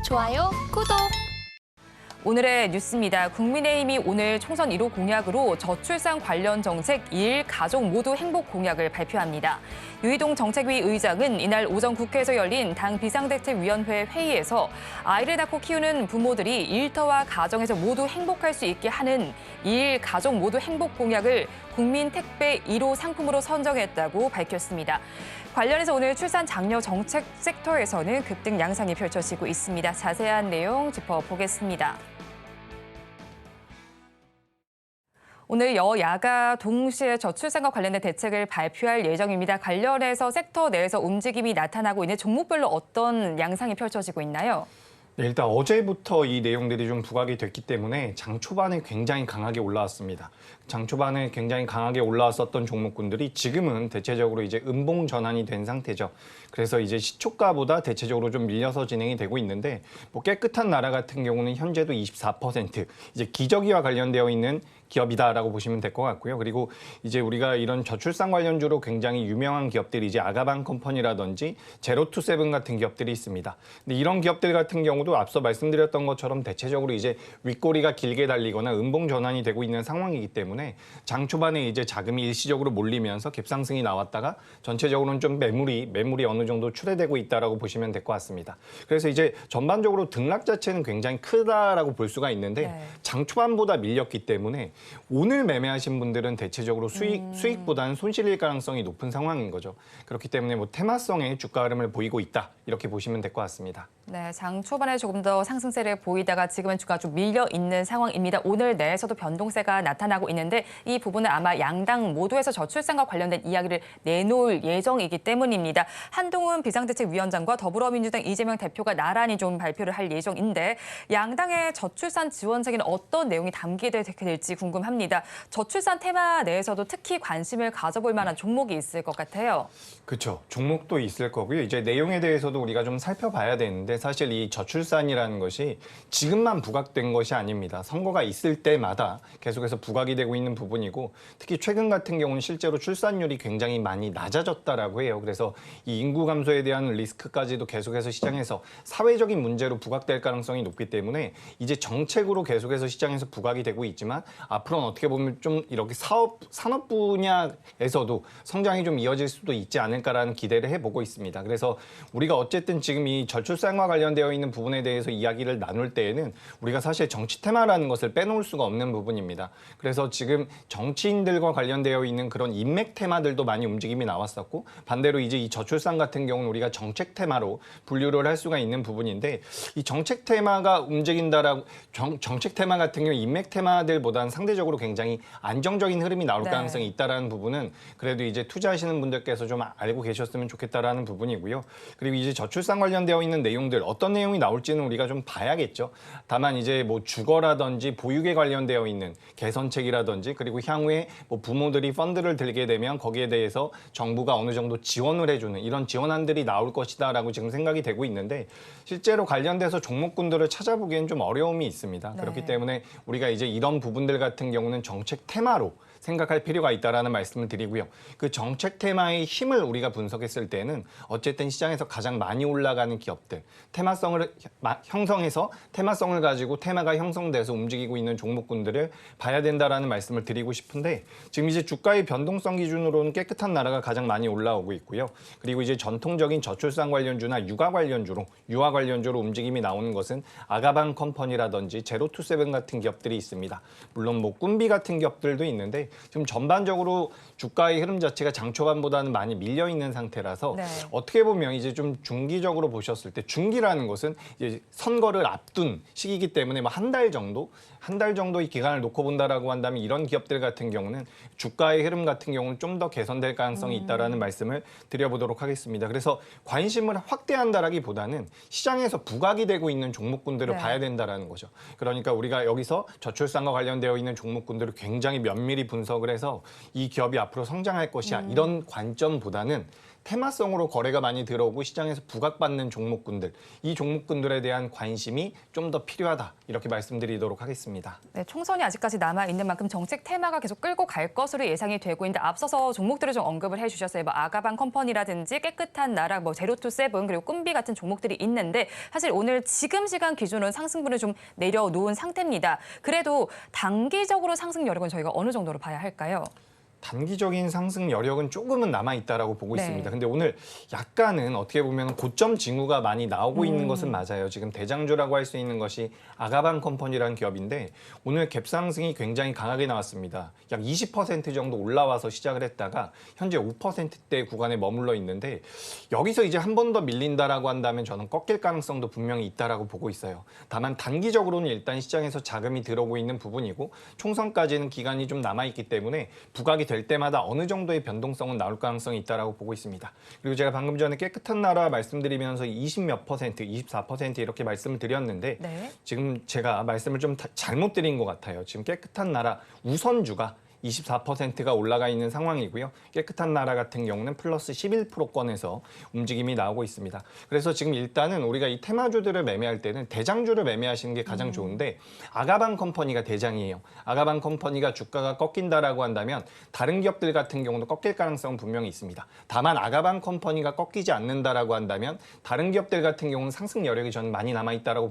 좋아요, 구독. 오늘의 뉴스입니다. 국민의힘이 오늘 총선 1호 공약으로 저출산 관련 정책 2일 가족 모두 행복 공약을 발표합니다. 유희동 정책위 의장은 이날 오전 국회에서 열린 당 비상대책위원회 회의에서 아이를 낳고 키우는 부모들이 일터와 가정에서 모두 행복할 수 있게 하는 2일 가족 모두 행복 공약을 국민 택배 1호 상품으로 선정했다고 밝혔습니다. 관련해서 오늘 출산 장려 정책 섹터에서는 급등 양상이 펼쳐지고 있습니다. 자세한 내용 짚어보겠습니다. 오늘 여야가 동시에 저출산과 관련된 대책을 발표할 예정입니다. 관련해서 섹터 내에서 움직임이 나타나고 있는 종목별로 어떤 양상이 펼쳐지고 있나요? 네, 일단 어제부터 이 내용들이 좀 부각이 됐기 때문에 장 초반에 굉장히 강하게 올라왔습니다. 장 초반에 굉장히 강하게 올라왔었던 종목군들이 지금은 대체적으로 이제 음봉 전환이 된 상태죠. 그래서 이제 시초가보다 대체적으로 좀 밀려서 진행이 되고 있는데 뭐 깨끗한 나라 같은 경우는 현재도 24% 이제 기저귀와 관련되어 있는 기업이다라고 보시면 될 것 같고요. 그리고 이제 우리가 이런 저출산 관련주로 굉장히 유명한 기업들이 이제 아가방 컴퍼니라든지 제로투세븐 같은 기업들이 있습니다. 근데 이런 기업들 같은 경우도 앞서 말씀드렸던 것처럼 대체적으로 이제 윗꼬리가 길게 달리거나 음봉 전환이 되고 있는 상황이기 때문에 장 초반에 이제 자금이 일시적으로 몰리면서 갭상승이 나왔다가 전체적으로는 좀 매물이 어느 정도 출회되고 있다라고 보시면 될 것 같습니다. 그래서 이제 전반적으로 등락 자체는 굉장히 크다라고 볼 수가 있는데 장 초반보다 밀렸기 때문에 오늘 매매하신 분들은 대체적으로 수익보다는 손실일 가능성이 높은 상황인 거죠. 그렇기 때문에 뭐 테마성의 주가 흐름을 보이고 있다 이렇게 보시면 될 것 같습니다. 네, 장 초반에 조금 더 상승세를 보이다가 지금은 주가 좀 밀려 있는 상황입니다. 오늘 내에서도 변동세가 나타나고 있는데 이 부분은 아마 양당 모두에서 저출산과 관련된 이야기를 내놓을 예정이기 때문입니다. 한동훈 비상대책위원장과 더불어민주당 이재명 대표가 나란히 좀 발표를 할 예정인데 양당의 저출산 지원책에는 어떤 내용이 담기게 될지 궁금합니다. 저출산 테마 내에서도 특히 관심을 가져볼 만한 종목이 있을 것 같아요. 그렇죠. 종목도 있을 거고요. 이제 내용에 대해서도 우리가 좀 살펴봐야 되는데 사실 이 저출산이라는 것이 지금만 부각된 것이 아닙니다. 선거가 있을 때마다 계속해서 부각이 되고 있는 부분이고 특히 최근 같은 경우는 실제로 출산율이 굉장히 많이 낮아졌다라고 해요. 그래서 이 인구 감소에 대한 리스크까지도 계속해서 시장에서 사회적인 문제로 부각될 가능성이 높기 때문에 이제 정책으로 계속해서 시장에서 부각이 되고 있지만 앞으로는 어떻게 보면 좀 이렇게 산업 분야에서도 성장이 좀 이어질 수도 있지 않을까라는 기대를 해보고 있습니다. 그래서 우리가 어쨌든 지금 이 저출산과 관련되어 있는 부분에 대해서 이야기를 나눌 때에는 우리가 사실 정치 테마라는 것을 빼놓을 수가 없는 부분입니다. 그래서 지금 정치인들과 관련되어 있는 그런 인맥 테마들도 많이 움직임이 나왔었고 반대로 이제 이 저출산 같은 경우는 우리가 정책 테마로 분류를 할 수가 있는 부분인데 이 정책 테마가 움직인다라고 정책 테마 같은 경우 인맥 테마들보다는 상대적으로 굉장히 안정적인 흐름이 나올 가능성이 있다라는 부분은 그래도 이제 투자하시는 분들께서 좀 알고 계셨으면 좋겠다라는 부분이고요. 그리고 이제 저출산 관련되어 있는 내용들 어떤 내용이 나올지는 우리가 좀 봐야겠죠. 다만 이제 뭐 주거라든지 보육에 관련되어 있는 개선책이라든지 그리고 향후에 뭐 부모들이 펀드를 들게 되면 거기에 대해서 정부가 어느 정도 지원을 해주는 이런 지원안들이 나올 것이다라고 지금 생각이 되고 있는데 실제로 관련돼서 종목군들을 찾아보기엔 좀 어려움이 있습니다. 그렇기 때문에 우리가 이제 이런 부분들 같은 경우는 정책 테마로 생각할 필요가 있다라는 말씀을 드리고요. 그 정책 테마의 힘을 우리가 분석했을 때는 어쨌든 시장에서 가장 많이 올라가는 기업들, 테마성을 형성해서 테마성을 가지고 테마가 형성돼서 움직이고 있는 종목군들을 봐야 된다라는 말씀을 드리고 싶은데 지금 이제 주가의 변동성 기준으로는 깨끗한 나라가 가장 많이 올라오고 있고요. 그리고 이제 전통적인 저출산 관련주나 유아 관련주로 움직임이 나오는 것은 아가방 컴퍼니라든지 제로투세븐 같은 기업들이 있습니다. 물론 뭐 꿈비 같은 기업들도 있는데 지금 전반적으로 주가의 흐름 자체가 장 초반보다는 많이 밀려 있는 상태라서 어떻게 보면 이제 좀 중기적으로 보셨을 때 중기라는 것은 이제 선거를 앞둔 시기이기 때문에 뭐 한 달 정도의 기간을 놓고 본다라고 한다면 이런 기업들 같은 경우는 주가의 흐름 같은 경우는 좀 더 개선될 가능성이 있다라는 말씀을 드려보도록 하겠습니다. 그래서 관심을 확대한다라기보다는 시장에서 부각이 되고 있는 종목군들을 봐야 된다라는 거죠. 그러니까 우리가 여기서 저출산과 관련되어 있는 종목군들을 굉장히 면밀히 분석을 해서 이 기업이 앞으로 성장할 것이야 이런 관점보다는 테마성으로 거래가 많이 들어오고 시장에서 부각받는 종목군들, 이 종목군들에 대한 관심이 좀 더 필요하다. 이렇게 말씀드리도록 하겠습니다. 네, 총선이 아직까지 남아있는 만큼 정책 테마가 계속 끌고 갈 것으로 예상이 되고 있는데 앞서서 종목들을 좀 언급을 해주셨어요. 뭐 아가방 컴퍼니라든지 깨끗한 나라, 뭐 제로투세븐 그리고 끔비 같은 종목들이 있는데 사실 오늘 지금 시간 기준으로는 상승분을 좀 내려놓은 상태입니다. 그래도 단기적으로 상승 여력은 저희가 어느 정도로 봐야 할까요? 단기적인 상승 여력은 조금은 남아있다라고 보고 네. 있습니다. 근데 오늘 약간은 어떻게 보면 고점 징후가 많이 나오고 있는 것은 맞아요. 지금 대장주라고 할 수 있는 것이 아가방 컴퍼니라는 기업인데 오늘 갭상승이 굉장히 강하게 나왔습니다. 약 20% 정도 올라와서 시작을 했다가 현재 5%대 구간에 머물러 있는데 여기서 이제 한 번 더 밀린다라고 한다면 저는 꺾일 가능성도 분명히 있다라고 보고 있어요. 다만 단기적으로는 일단 시장에서 자금이 들어오고 있는 부분이고 총선까지는 기간이 좀 남아있기 때문에 부각이 될 때마다 어느 정도의 변동성은 나올 가능성이 있다라고 보고 있습니다. 그리고 제가 방금 전에 깨끗한 나라 말씀드리면서 20몇 %, 24% 이렇게 말씀을 드렸는데 네. 지금 제가 말씀을 좀 잘못 드린 것 같아요. 지금 깨끗한 나라 우선주가 24%가 올라가 있는 상황이고요. 깨끗한 나라 같은 경우는 플러스 11%권에서 움직임이 나오고 있습니다. 그래서 지금 일단은 우리가 이 테마주들을 매매할 때는 대장주를 매매하시는 게 가장 좋은데 아가방 컴퍼니가 대장이에요. 아가방 컴퍼니가 주가가 꺾인다라고 한다면 다른 기업들 같은 경우도 꺾일 가능성은 분명히 있습니다. 다만 아가방 컴퍼니가 꺾이지 않는다라고 한다면 다른 기업들 같은 경우는 상승 여력이 저는 많이 남아있다라고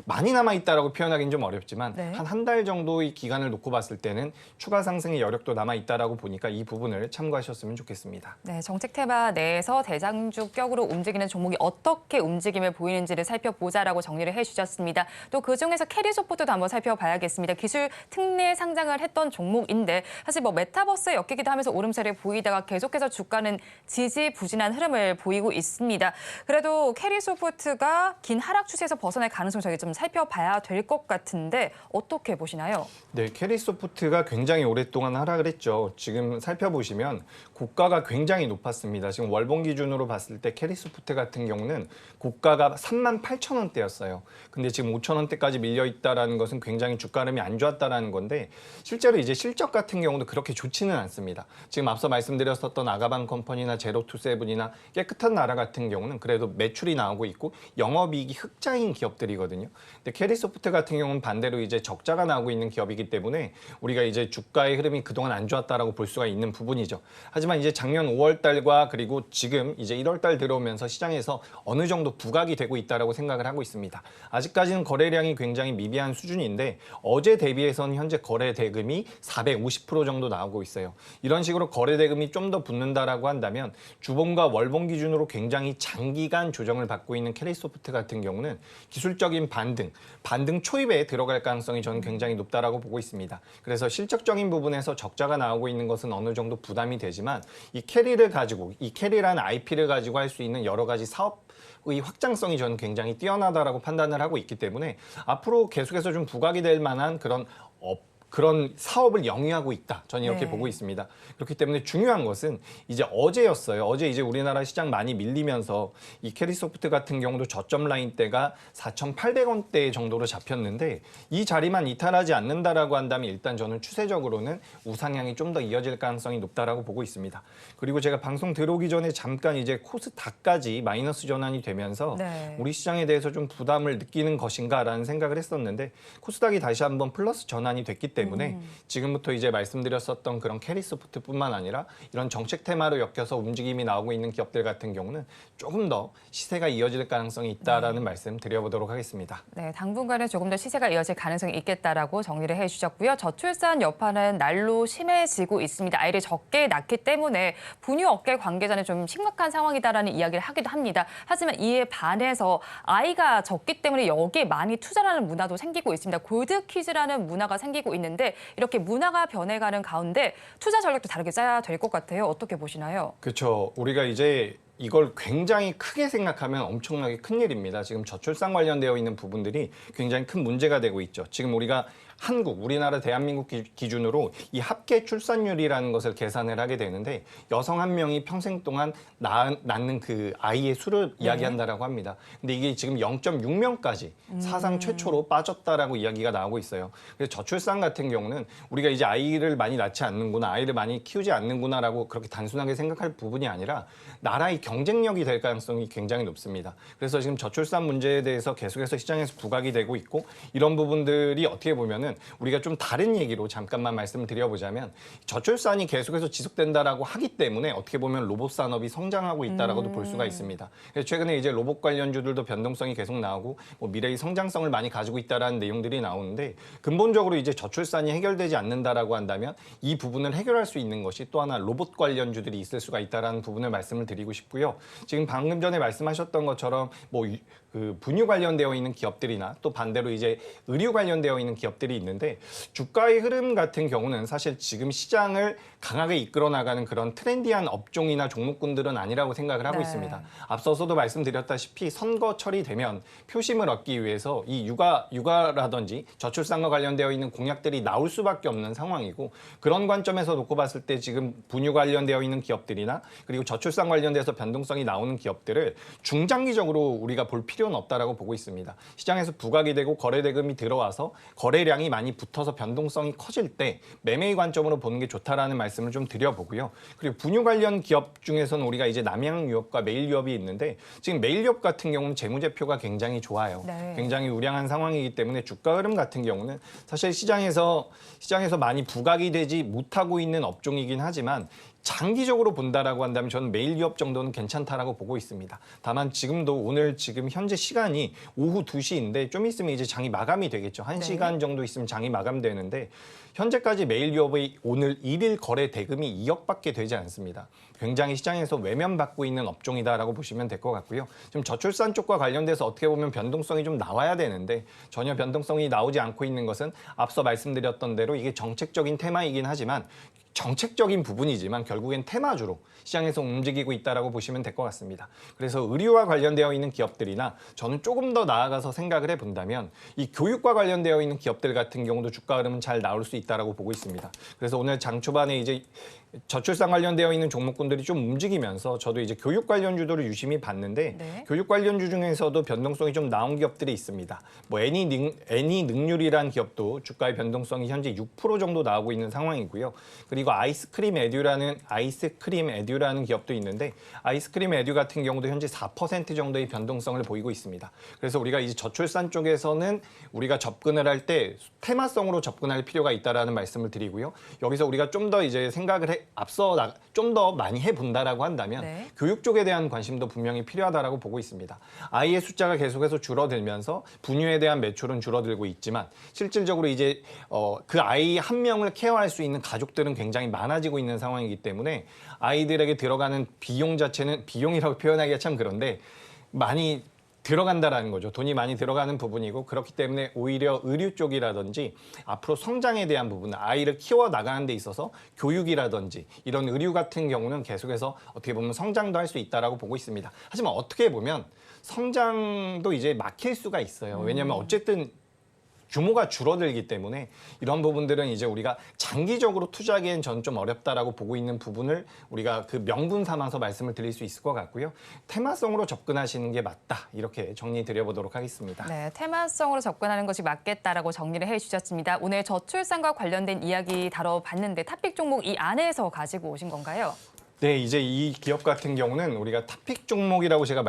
많이 남아있다라고 표현하기는 좀 어렵지만 네. 한 달 정도의 기간을 놓고 봤을 때는 추가 상승의 여력도 남아있다라고 보니까 이 부분을 참고하셨으면 좋겠습니다. 네, 정책 테마 내에서 대장주격으로 움직이는 종목이 어떻게 움직임을 보이는지를 살펴보자라고 정리를 해주셨습니다. 또 그중에서 캐리소프트도 한번 살펴봐야겠습니다. 기술 특례 상장을 했던 종목인데 사실 뭐 메타버스에 엮이기도 하면서 오름세를 보이다가 계속해서 주가는 지지부진한 흐름을 보이고 있습니다. 그래도 캐리소프트가 긴 하락 추세에서 벗어날 가능성 저희 좀 살펴봐야 될 것 같은데 어떻게 보시나요? 네, 캐리소프트가 굉장히 오랫동안 하락을 했죠. 지금 살펴보시면 고가가 굉장히 높았습니다. 지금 월봉 기준으로 봤을 때 캐리소프트 같은 경우는 고가가 38,000원대였어요. 근데 지금 5,000원대까지 밀려 있다라는 것은 굉장히 주가 흐름이 안 좋았다라는 건데 실제로 이제 실적 같은 경우도 그렇게 좋지는 않습니다. 지금 앞서 말씀드렸었던 아가방 컴퍼니나 제로투세븐이나 깨끗한 나라 같은 경우는 그래도 매출이 나오고 있고 영업이익이 흑자인 기업들이거든요. 근데 캐리소프트 같은 경우는 반대로 이제 적자가 나오고 있는 기업이기 때문에 우리가 이제 주가의 흐름이 그동안 안 좋았다라고 볼 수가 있는 부분이죠. 하지만 이제 작년 5월 달과 그리고 지금 이제 1월 달 들어오면서 시장에서 어느 정도 부각이 되고 있다라고 생각을 하고 있습니다. 아직까지는 거래량이 굉장히 미비한 수준인데 어제 대비해서는 현재 거래 대금이 450% 정도 나오고 있어요. 이런 식으로 거래 대금이 좀 더 붙는다라고 한다면 주봉과 월봉 기준으로 굉장히 장기간 조정을 받고 있는 캐리소프트 같은 경우는 기술적인 반등 초입에 들어갈 가능성이 저는 굉장히 높다라고 보고 있습니다. 그래서 실적적인 부분에서 적자가 나오고 있는 것은 어느 정도 부담이 되지만 이 캐리라는 IP를 가지고 할 수 있는 여러 가지 사업의 확장성이 저는 굉장히 뛰어나다라고 판단을 하고 있기 때문에 앞으로 계속해서 좀 부각이 될 만한 그런 사업을 영위하고 있다. 저는 이렇게 네. 보고 있습니다. 그렇기 때문에 중요한 것은 이제 어제였어요. 어제 이제 우리나라 시장 많이 밀리면서 이 캐리소프트 같은 경우도 저점 라인대가 4,800원대 정도로 잡혔는데 이 자리만 이탈하지 않는다라고 한다면 일단 저는 추세적으로는 우상향이 좀 더 이어질 가능성이 높다라고 보고 있습니다. 그리고 제가 방송 들어오기 전에 잠깐 이제 코스닥까지 마이너스 전환이 되면서 네. 우리 시장에 대해서 좀 부담을 느끼는 것인가라는 생각을 했었는데 코스닥이 다시 한번 플러스 전환이 됐기 때문에 지금부터 이제 말씀드렸었던 그런 캐리소프트뿐만 아니라 이런 정책 테마로 엮여서 움직임이 나오고 있는 기업들 같은 경우는 조금 더 시세가 이어질 가능성이 있다라는 말씀 드려보도록 하겠습니다. 네, 당분간은 조금 더 시세가 이어질 가능성이 있겠다라고 정리를 해주셨고요. 저출산 여파는 날로 심해지고 있습니다. 아이를 적게 낳기 때문에 분유 업계 관계자는 좀 심각한 상황이다라는 이야기를 하기도 합니다. 하지만 이에 반해서 아이가 적기 때문에 여기에 많이 투자하는 문화도 생기고 있습니다. 골드키즈라는 문화가 생기고 있는데 이렇게 문화가 변해가는 가운데 투자 전략도 다르게 짜야 될 것 같아요. 어떻게 보시나요? 그렇죠. 우리가 이제 이걸 굉장히 크게 생각하면 엄청나게 큰 일입니다. 지금 저출산 관련되어 있는 부분들이 굉장히 큰 문제가 되고 있죠. 지금 우리가 우리나라 대한민국 기준으로 이 합계 출산율이라는 것을 계산을 하게 되는데 여성 한 명이 평생 동안 낳는 그 아이의 수를 이야기한다라고 합니다. 근데 이게 지금 0.6명까지 사상 최초로 빠졌다라고 이야기가 나오고 있어요. 그래서 저출산 같은 경우는 우리가 이제 아이를 많이 낳지 않는구나, 아이를 많이 키우지 않는구나라고 그렇게 단순하게 생각할 부분이 아니라 나라의 경쟁력이 될 가능성이 굉장히 높습니다. 그래서 지금 저출산 문제에 대해서 계속해서 시장에서 부각이 되고 있고 이런 부분들이 어떻게 보면은 우리가 좀 다른 얘기로 잠깐만 말씀을 드려보자면 저출산이 계속해서 지속된다라고 하기 때문에 어떻게 보면 로봇 산업이 성장하고 있다라고도 볼 수가 있습니다. 그래서 최근에 이제 로봇 관련주들도 변동성이 계속 나오고 뭐 미래의 성장성을 많이 가지고 있다라는 내용들이 나오는데 근본적으로 이제 저출산이 해결되지 않는다라고 한다면 이 부분을 해결할 수 있는 것이 또 하나 로봇 관련주들이 있을 수가 있다라는 부분을 말씀을 드리고 싶고요. 지금 방금 전에 말씀하셨던 것처럼 뭐 그 분유 관련되어 있는 기업들이나 또 반대로 이제 의류 관련되어 있는 기업들이 있는데 주가의 흐름 같은 경우는 사실 지금 시장을 강하게 이끌어 나가는 그런 트렌디한 업종이나 종목군들은 아니라고 생각을 하고 있습니다. 앞서서도 말씀드렸다시피 선거철이 되면 표심을 얻기 위해서 이 육아라든지 저출산과 관련되어 있는 공약들이 나올 수밖에 없는 상황이고 그런 관점에서 놓고 봤을 때 지금 분유 관련되어 있는 기업들이나 그리고 저출산 관련돼서 변동성이 나오는 기업들을 중장기적으로 우리가 볼 필요는 없다라고 보고 있습니다. 시장에서 부각이 되고 거래대금이 들어와서 거래량이 많이 붙어서 변동성이 커질 때 매매의 관점으로 보는 게 좋다라는 말씀을 좀 드려보고요. 그리고 분유 관련 기업 중에서는 우리가 이제 남양유업과 메일유업이 있는데 지금 메일유업 같은 경우는 재무제표가 굉장히 좋아요. 굉장히 우량한 상황이기 때문에 주가 흐름 같은 경우는 사실 시장에서 많이 부각이 되지 못하고 있는 업종이긴 하지만 장기적으로 본다라고 한다면 저는 매일 유업 정도는 괜찮다라고 보고 있습니다. 다만 지금도 오늘 지금 현재 시간이 오후 2시인데 좀 있으면 이제 장이 마감이 되겠죠. 1시간 정도 있으면 장이 마감되는데 현재까지 매일 유업의 오늘 1일 거래 대금이 2억밖에 되지 않습니다. 굉장히 시장에서 외면받고 있는 업종이다라고 보시면 될 것 같고요. 좀 저출산 쪽과 관련돼서 어떻게 보면 변동성이 좀 나와야 되는데 전혀 변동성이 나오지 않고 있는 것은 앞서 말씀드렸던 대로 이게 정책적인 테마이긴 하지만 정책적인 부분이지만 결국엔 테마주로 시장에서 움직이고 있다라고 보시면 될 것 같습니다. 그래서 의류와 관련되어 있는 기업들이나 저는 조금 더 나아가서 생각을 해본다면 이 교육과 관련되어 있는 기업들 같은 경우도 주가 흐름은 잘 나올 수 있다라고 보고 있습니다. 그래서 오늘 장 초반에 이제 저출산 관련되어 있는 종목군들이 좀 움직이면서 저도 이제 교육 관련주들을 유심히 봤는데 교육 관련주 중에서도 변동성이 좀 나온 기업들이 있습니다. 뭐 애니능률이라는 기업도 주가의 변동성이 현재 6% 정도 나오고 있는 상황이고요. 그리고 아이스크림 에듀라는 기업도 있는데 아이스크림 에듀 같은 경우도 현재 4% 정도의 변동성을 보이고 있습니다. 그래서 우리가 이제 저출산 쪽에서는 우리가 접근을 할 때 테마성으로 접근할 필요가 있다라는 말씀을 드리고요. 여기서 우리가 좀 더 이제 생각을 좀 더 많이 해본다라고 한다면 교육 쪽에 대한 관심도 분명히 필요하다라고 보고 있습니다. 아이의 숫자가 계속해서 줄어들면서 분유에 대한 매출은 줄어들고 있지만 실질적으로 이제 그 아이 한 명을 케어할 수 있는 가족들은 굉장히 많아지고 있는 상황이기 때문에 아이들에게 들어가는 비용 자체는 비용이라고 표현하기가 참 그런데 많이 들어간다라는 거죠. 돈이 많이 들어가는 부분이고 그렇기 때문에 오히려 의류 쪽이라든지 앞으로 성장에 대한 부분, 아이를 키워 나가는 데 있어서 교육이라든지 이런 의류 같은 경우는 계속해서 어떻게 보면 성장도 할 수 있다라고 보고 있습니다. 하지만 어떻게 보면 성장도 이제 막힐 수가 있어요. 왜냐하면 어쨌든 규모가 줄어들기 때문에 이런 부분들은 이제 우리가 장기적으로 투자하기엔 저는 좀 어렵다라고 보고 있는 부분을 우리가 그 명분 삼아서 말씀을 드릴 수 있을 것 같고요. 테마성으로 접근하시는 게 맞다. 이렇게 정리 드려보도록 하겠습니다. 네, 테마성으로 접근하는 것이 맞겠다라고 정리를 해주셨습니다. 오늘 저출산과 관련된 이야기 다뤄봤는데 탑픽 종목 이 안에서 가지고 오신 건가요? 네, 이제 이 기업 같은 경우는 우리가 탑픽 종목이라고 제가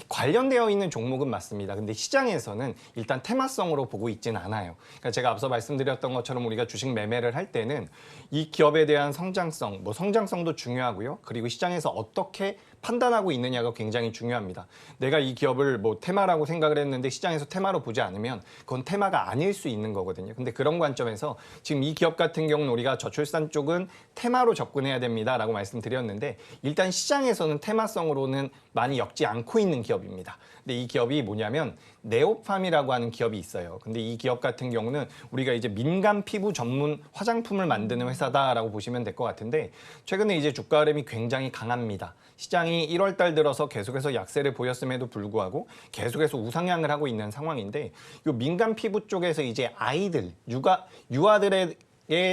관련되어 있는 종목은 맞습니다. 근데 시장에서는 일단 테마성으로 보고 있지는 않아요. 그러니까 제가 앞서 말씀드렸던 것처럼 우리가 주식 매매를 할 때는 이 기업에 대한 성장성, 성장성도 중요하고요. 그리고 시장에서 어떻게 판단하고 있느냐가 굉장히 중요합니다. 내가 이 기업을 테마라고 생각을 했는데 시장에서 테마로 보지 않으면 그건 테마가 아닐 수 있는 거거든요. 근데 그런 관점에서 지금 이 기업 같은 경우는 우리가 저출산 쪽은 테마로 접근해야 됩니다라고 말씀드렸는데 일단 시장에서는 테마성으로는 많이 엮지 않고 있는 기업입니다. 근데 이 기업이 뭐냐면 네오팜이라고 하는 기업이 있어요. 근데 이 기업 같은 경우는 우리가 이제 민감 피부 전문 화장품을 만드는 회사다라고 보시면 될 것 같은데 최근에 이제 주가 흐름이 굉장히 강합니다. 시장에 시장이 1월 달 들어서 계속해서 약세를 보였음에도 불구하고 계속해서 우상향을 하고 있는 상황인데 이 민간 피부 쪽에서 이제 아이들, 유아들의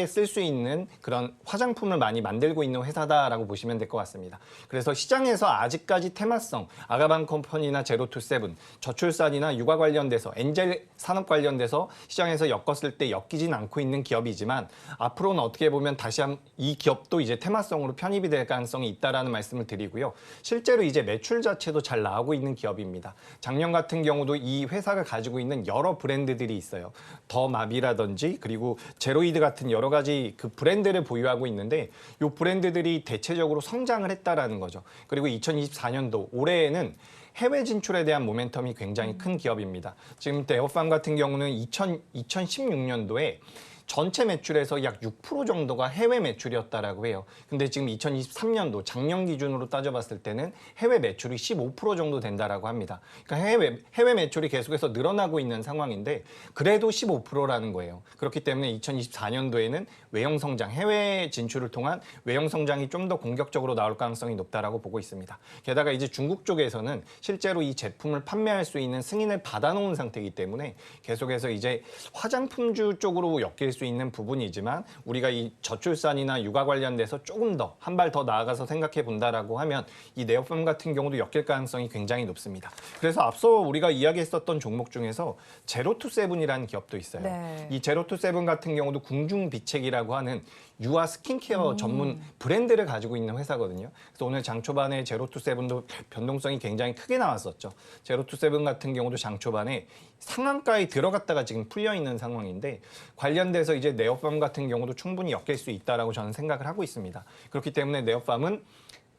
쓸 수 있는 그런 화장품을 많이 만들고 있는 회사다라고 보시면 될 것 같습니다. 그래서 시장에서 아직까지 테마성, 아가방 컴퍼니나 제로투세븐, 저출산이나 육아 관련돼서 엔젤 산업 관련돼서 시장에서 엮었을 때 엮이진 않고 있는 기업이지만 앞으로는 어떻게 보면 다시 이 기업도 이제 테마성으로 편입이 될 가능성이 있다라는 말씀을 드리고요. 실제로 이제 매출 자체도 잘 나오고 있는 기업입니다. 작년 같은 경우도 이 회사가 가지고 있는 여러 브랜드들이 있어요. 더 마비라든지 그리고 제로이드 같은 여러 가지 그 브랜드를 보유하고 있는데 이 브랜드들이 대체적으로 성장을 했다라는 거죠. 그리고 2024년도 올해에는 해외 진출에 대한 모멘텀이 굉장히 큰 기업입니다. 지금 네오팜 같은 경우는 2016년도에 전체 매출에서 약 6% 정도가 해외 매출이었다라고 해요. 근데 지금 2023년도 작년 기준으로 따져봤을 때는 해외 매출이 15% 정도 된다라고 합니다. 그러니까 해외 매출이 계속해서 늘어나고 있는 상황인데 그래도 15%라는 거예요. 그렇기 때문에 2024년도에는 외형 성장, 해외 진출을 통한 외형 성장이 좀 더 공격적으로 나올 가능성이 높다라고 보고 있습니다. 게다가 이제 중국 쪽에서는 실제로 이 제품을 판매할 수 있는 승인을 받아놓은 상태이기 때문에 계속해서 이제 화장품주 쪽으로 엮일 수 있는 부분이지만 우리가 이 저출산이나 육아 관련돼서 조금 더 한 발 더 나아가서 생각해 본다라고 하면 이 네오팜 같은 경우도 엮일 가능성이 굉장히 높습니다. 그래서 앞서 우리가 이야기했었던 종목 중에서 제로투세븐이라는 기업도 있어요. 네. 이 제로투세븐 같은 경우도 궁중비책이라고 하는 유아 스킨케어 전문 브랜드를 가지고 있는 회사거든요. 그래서 오늘 장 초반에 제로투세븐도 변동성이 굉장히 크게 나왔었죠. 제로투세븐 같은 경우도 장 초반에 상한가에 들어갔다가 지금 풀려 있는 상황인데 관련돼서 이제 네오팜 같은 경우도 충분히 엮일 수 있다라고 저는 생각을 하고 있습니다. 그렇기 때문에 네오팜은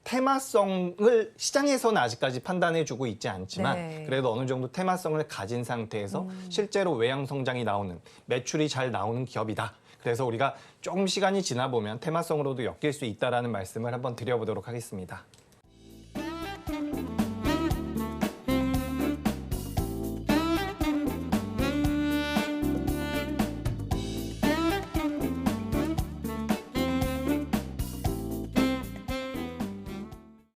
테마성을 시장에서는 아직까지 판단해주고 있지 않지만 네. 그래도 어느 정도 테마성을 가진 상태에서 실제로 외형 성장이 나오는 매출이 잘 나오는 기업이다. 그래서 우리가 조금 시간이 지나 보면 테마성으로도 엮일 수 있다라는 말씀을 한번 드려보도록 하겠습니다.